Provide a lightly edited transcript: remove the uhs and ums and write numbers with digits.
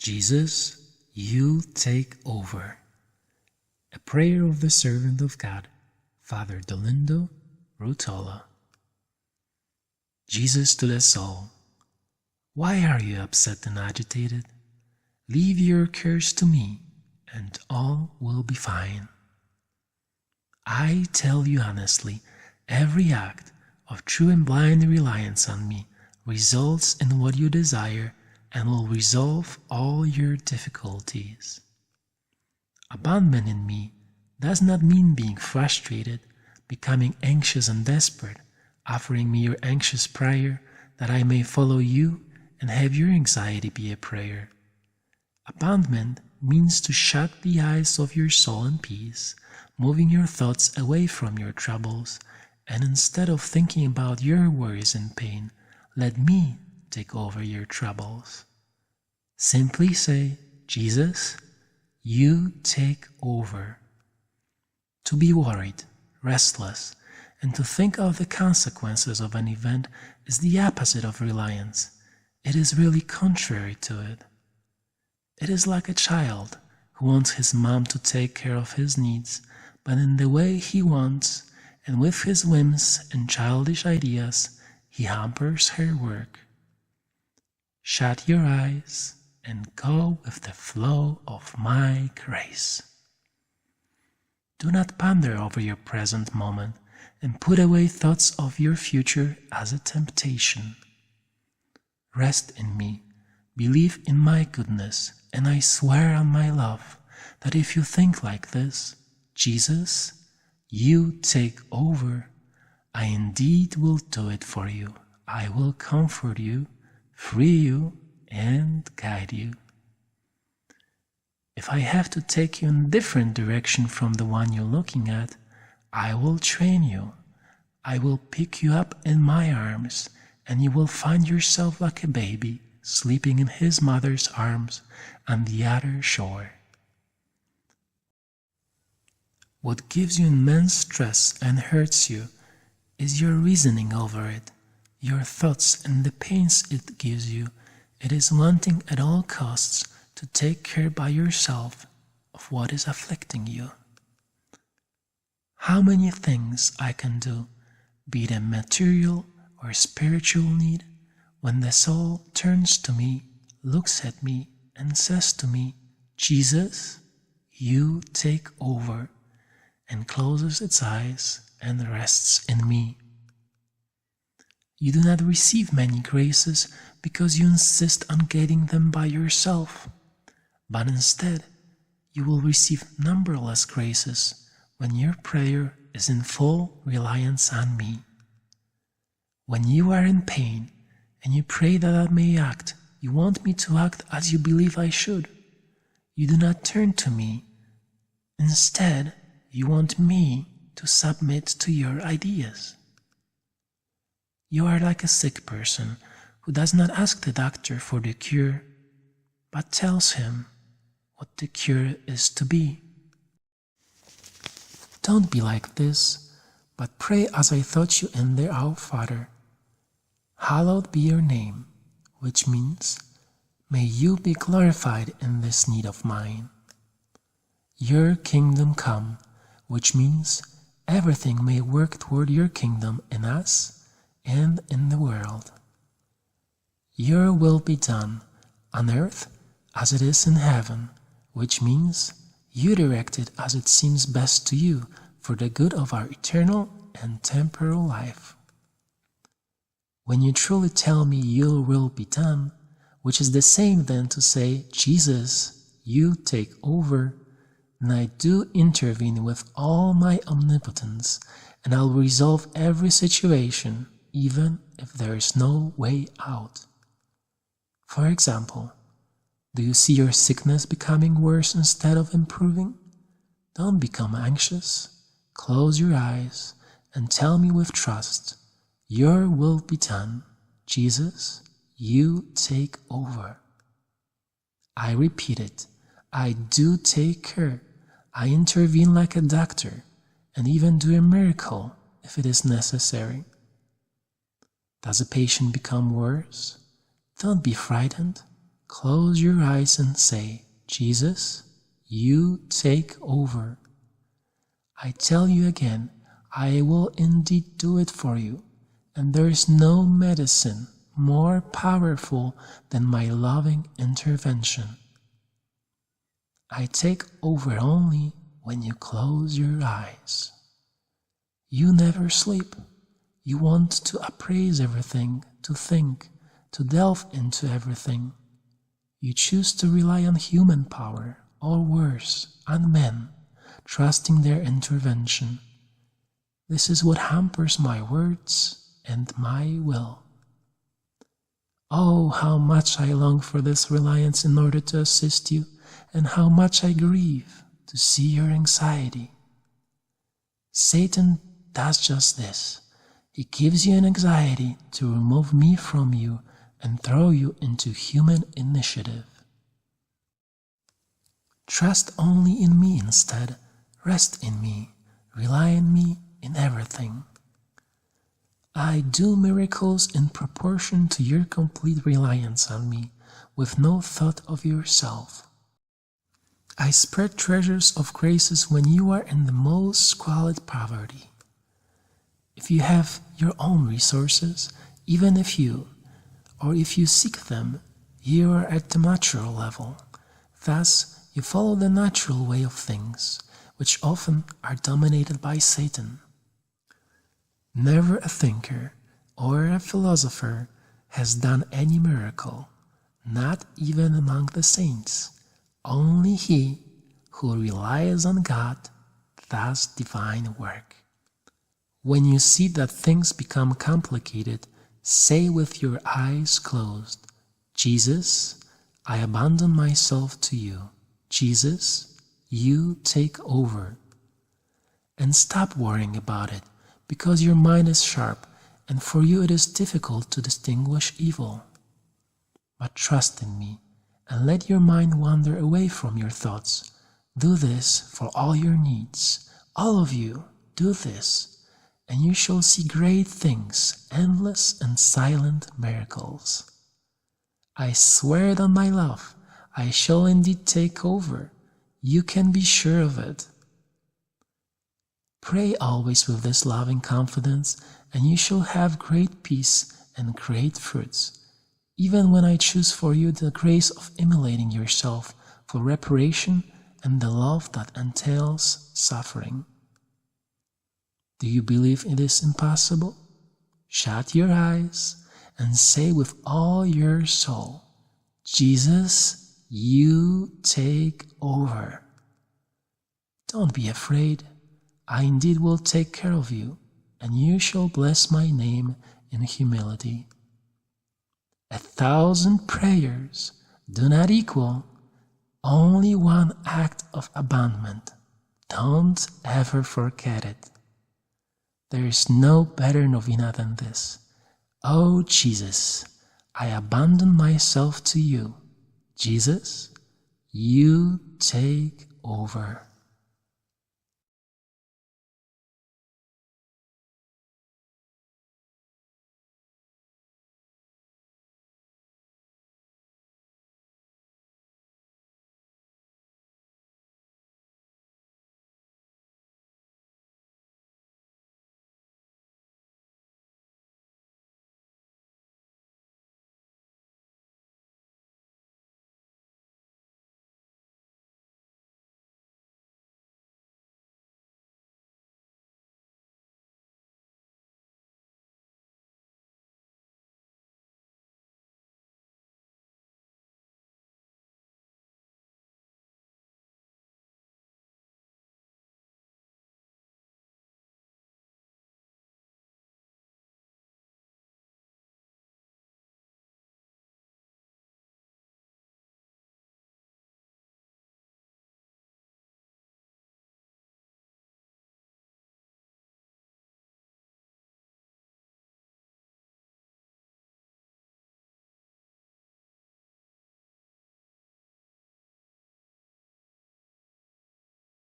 Jesus, you take over. A prayer of the servant of God, Father Dolindo, Ruotolo. Jesus to the soul. Why are you upset and agitated? Leave your cares to me, and all will be fine. I tell you honestly, every act of true and blind reliance on me results in what you desire and will resolve all your difficulties. Abandonment in me does not mean being frustrated, becoming anxious and desperate, offering me your anxious prayer that I may follow you and have your anxiety be a prayer. Abandonment means to shut the eyes of your soul in peace, moving your thoughts away from your troubles, and instead of thinking about your worries and pain, let me take over your troubles. Simply say, Jesus, you take over. To be worried, restless, and to think of the consequences of an event is the opposite of reliance. It is really contrary to it. It is like a child who wants his mom to take care of his needs, but in the way he wants, and with his whims and childish ideas, he hampers her work. Shut your eyes and go with the flow of my grace. Do not ponder over your present moment and put away thoughts of your future as a temptation. Rest in me, believe in my goodness, and I swear on my love that if you think like this, Jesus, you take over, I indeed will do it for you. I will comfort you, free you, and guide you. If I have to take you in a different direction from the one you're looking at, I will train you. I will pick you up in my arms, and you will find yourself like a baby, sleeping in his mother's arms on the other shore. What gives you immense stress and hurts you is your reasoning over it, your thoughts and the pains it gives you. It is wanting at all costs to take care by yourself of what is afflicting you. How many things I can do, be it a material or spiritual need, when the soul turns to me, looks at me, and says to me, Jesus, you take over, and closes its eyes and rests in me. You do not receive many graces because you insist on getting them by yourself, but instead you will receive numberless graces when your prayer is in full reliance on me. When you are in pain and you pray that I may act, you want me to act as you believe I should. You do not turn to me. Instead, you want me to submit to your ideas. You are like a sick person who does not ask the doctor for the cure, but tells him what the cure is to be. Don't be like this, but pray as I taught you in the Our Father. Hallowed be your name, which means, may you be glorified in this need of mine. Your kingdom come, which means everything may work toward your kingdom in us and in the world. Your will be done on earth as it is in heaven, which means you direct it as it seems best to you for the good of our eternal and temporal life. When you truly tell me your will be done, which is the same then to say, Jesus, you take over, then I do intervene with all my omnipotence, and I'll resolve every situation, even if there is no way out. For example, do you see your sickness becoming worse instead of improving? Don't become anxious. Close your eyes and tell me with trust, your will be done. Jesus, you take over. I repeat it. I do take care. I intervene like a doctor and even do a miracle if it is necessary. Does a patient become worse? Don't be frightened. close your eyes and say, Jesus, you take over. I tell you again, I will indeed do it for you, and there is no medicine more powerful than my loving intervention. I take over only when you close your eyes. You never sleep. You want to appraise everything, to think, to delve into everything. You choose to rely on human power, or worse, on men, trusting their intervention. This is what hampers my words and my will. Oh, how much I long for this reliance in order to assist you, and how much I grieve to see your anxiety. Satan does just this. He gives you an anxiety to remove me from you and throw you into human initiative. Trust only in me instead. Rest in me. Rely on me in everything. I do miracles in proportion to your complete reliance on me, with no thought of yourself. I spread treasures of graces when you are in the most squalid poverty. If you have your own resources, even if you seek them, you are at the natural level. Thus, you follow the natural way of things, which often are dominated by Satan. Never a thinker or a philosopher has done any miracle, not even among the saints. Only he who relies on God does divine work. When you see that things become complicated, say with your eyes closed, Jesus, I abandon myself to you. Jesus, you take over. And stop worrying about it, because your mind is sharp, and for you it is difficult to distinguish evil. But trust in me, and let your mind wander away from your thoughts. Do this for all your needs. All of you, do this, and you shall see great things, endless and silent miracles. I swear it on my love, I shall indeed take over. You can be sure of it. Pray always with this loving confidence, and you shall have great peace and great fruits, even when I choose for you the grace of immolating yourself for reparation and the love that entails suffering. Do you believe it is impossible? Shut your eyes and say with all your soul, Jesus, you take over. Don't be afraid. I indeed will take care of you, and you shall bless my name in humility. 1,000 prayers do not equal only one act of abandonment. Don't ever forget it. There is no better novena than this. Oh Jesus, I abandon myself to you. Jesus, you take over.